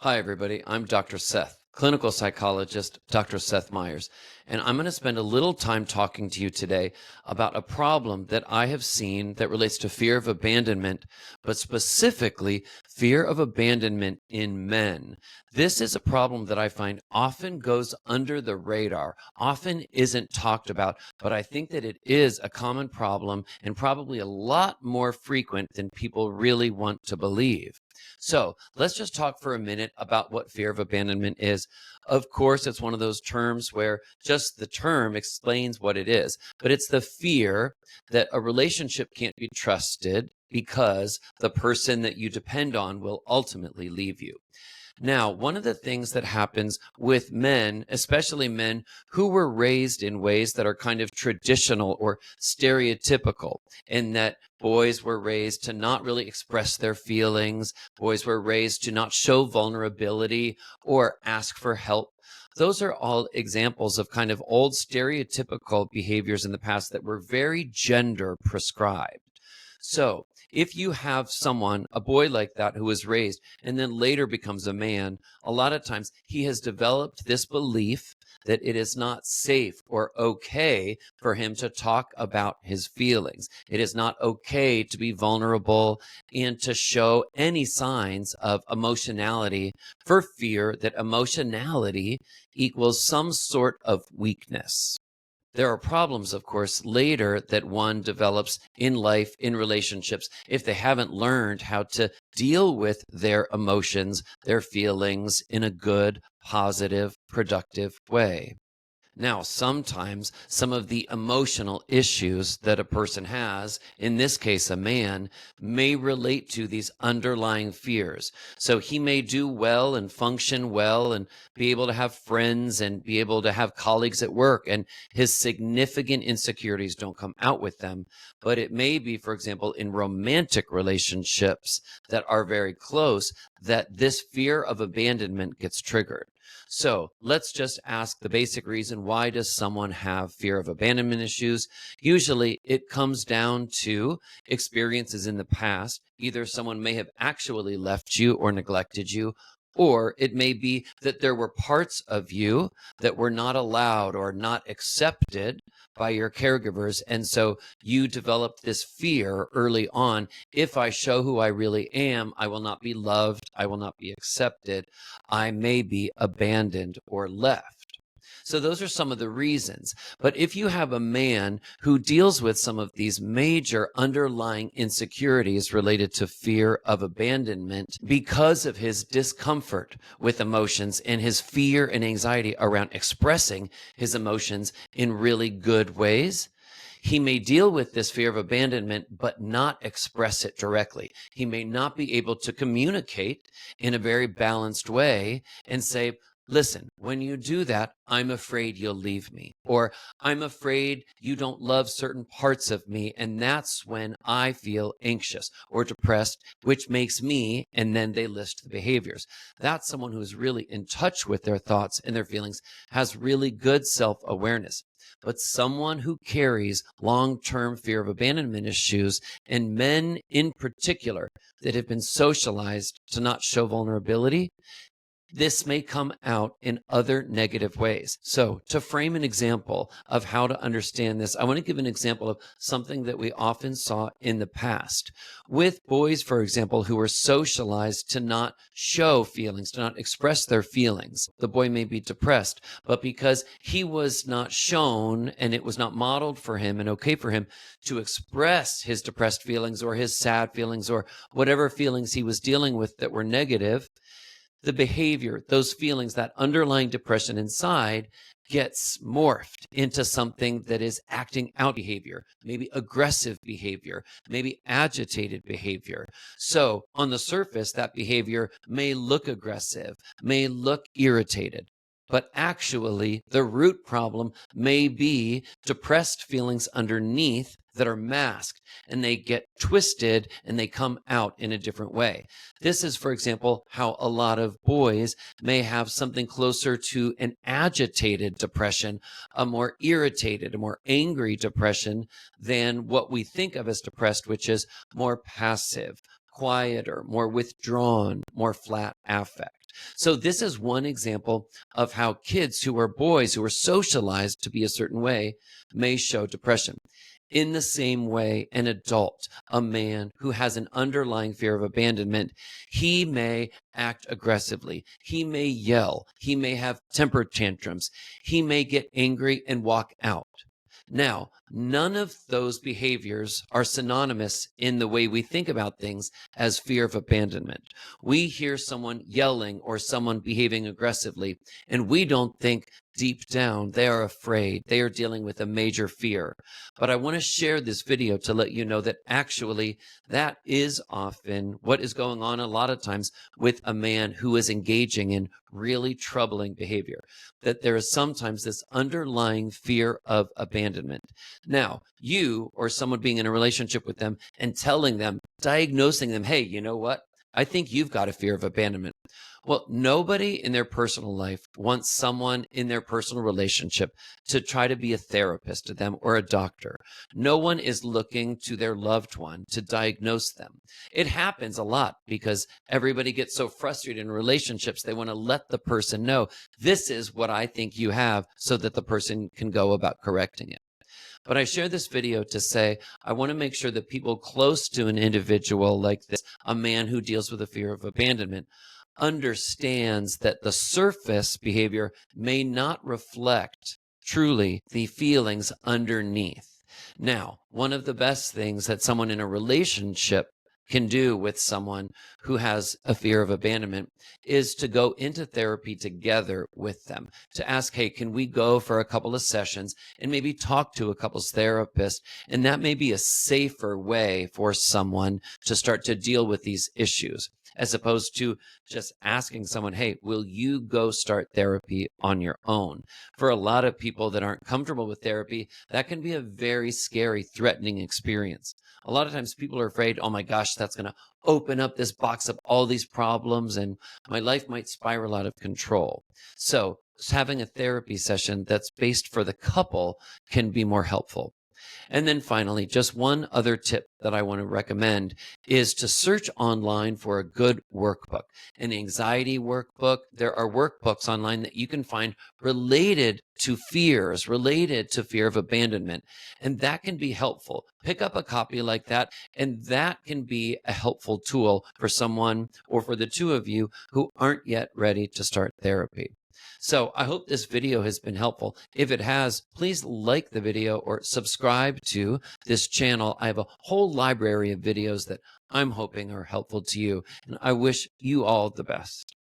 Hi, everybody. I'm Dr. Seth, clinical psychologist, Dr. Seth Meyers, and I'm going to spend a little time talking to you today about a problem that I have seen that relates to fear of abandonment, but specifically fear of abandonment in men. This is a problem that I find often goes under the radar, often isn't talked about, but I think that it is a common problem and probably a lot more frequent than people really want to believe. So let's just talk for a minute about what fear of abandonment is. Of course, it's one of those terms where just the term explains what it is, but it's the fear that a relationship can't be trusted because the person that you depend on will ultimately leave you. Now, one of the things that happens with men, especially men who were raised in ways that are kind of traditional or stereotypical, in that boys were raised to not really express their feelings, boys were raised to not show vulnerability or ask for help. Those are all examples of kind of old stereotypical behaviors in the past that were very gender prescribed. So, if you have someone, a boy like that, who was raised and then later becomes a man, a lot of times he has developed this belief that it is not safe or okay for him to talk about his feelings. It is not okay to be vulnerable and to show any signs of emotionality for fear that emotionality equals some sort of weakness. There are problems, of course, later that one develops in life, in relationships, if they haven't learned how to deal with their emotions, their feelings in a good, positive, productive way. Now, sometimes some of the emotional issues that a person has, in this case a man, may relate to these underlying fears. So he may do well and function well and be able to have friends and be able to have colleagues at work, and his significant insecurities don't come out with them. But it may be, for example, in romantic relationships that are very close, that this fear of abandonment gets triggered. So let's just ask the basic reason, why does someone have fear of abandonment issues? Usually it comes down to experiences in the past. Either someone may have actually left you or neglected you, or it may be that there were parts of you that were not allowed or not accepted by your caregivers. And so you developed this fear early on. If I show who I really am, I will not be loved. I will not be accepted. I may be abandoned or left. So those are some of the reasons. But if you have a man who deals with some of these major underlying insecurities related to fear of abandonment because of his discomfort with emotions and his fear and anxiety around expressing his emotions in really good ways, he may deal with this fear of abandonment, but not express it directly. He may not be able to communicate in a very balanced way and say, listen, when you do that, I'm afraid you'll leave me, or I'm afraid you don't love certain parts of me, and that's when I feel anxious or depressed, which makes me, and then they list the behaviors. That's someone who's really in touch with their thoughts and their feelings, has really good self-awareness. But someone who carries long-term fear of abandonment issues, and men in particular that have been socialized to not show vulnerability, this may come out in other negative ways. So, to frame an example of how to understand this, I want to give an example of something that we often saw in the past. With boys, for example, who were socialized to not show feelings, to not express their feelings. The boy may be depressed, but because he was not shown and it was not modeled for him and okay for him to express his depressed feelings or his sad feelings or whatever feelings he was dealing with that were negative, the behavior, those feelings, that underlying depression inside gets morphed into something that is acting out behavior, maybe aggressive behavior, maybe agitated behavior. So on the surface, that behavior may look aggressive, may look irritated. But actually, the root problem may be depressed feelings underneath that are masked, and they get twisted and they come out in a different way. This is, for example, how a lot of boys may have something closer to an agitated depression, a more irritated, a more angry depression than what we think of as depressed, which is more passive, quieter, more withdrawn, more flat affect. So this is one example of how kids who are boys, who are socialized to be a certain way, may show depression. In the same way, an adult, a man who has an underlying fear of abandonment, he may act aggressively. He may yell. He may have temper tantrums. He may get angry and walk out. Now, none of those behaviors are synonymous in the way we think about things as fear of abandonment. We hear someone yelling or someone behaving aggressively, and we don't think deep down they are afraid. They are dealing with a major fear. But I want to share this video to let you know that actually that is often what is going on a lot of times with a man who is engaging in really troubling behavior, that there is sometimes this underlying fear of abandonment. Now, you or someone being in a relationship with them and telling them, diagnosing them, hey, you know what? I think you've got a fear of abandonment. Well, nobody in their personal life wants someone in their personal relationship to try to be a therapist to them or a doctor. No one is looking to their loved one to diagnose them. It happens a lot because everybody gets so frustrated in relationships, they want to let the person know, this is what I think you have, so that the person can go about correcting it. But I share this video to say, I want to make sure that people close to an individual like this, a man who deals with a fear of abandonment, understands that the surface behavior may not reflect truly the feelings underneath. Now, one of the best things that someone in a relationship can do with someone who has a fear of abandonment is to go into therapy together with them, to ask, hey, can we go for a couple of sessions and maybe talk to a couples therapist? And that may be a safer way for someone to start to deal with these issues, as opposed to just asking someone, hey, will you go start therapy on your own? For a lot of people that aren't comfortable with therapy, that can be a very scary, threatening experience. A lot of times people are afraid, oh my gosh, that's going to open up this box of all these problems and my life might spiral out of control. So having a therapy session that's based for the couple can be more helpful. And then finally, just one other tip that I want to recommend is to search online for a good workbook, an anxiety workbook. There are workbooks online that you can find related to fears, related to fear of abandonment, and that can be helpful. Pick up a copy like that, and that can be a helpful tool for someone or for the two of you who aren't yet ready to start therapy. So I hope this video has been helpful. If it has, please like the video or subscribe to this channel. I have a whole library of videos that I'm hoping are helpful to you, and I wish you all the best.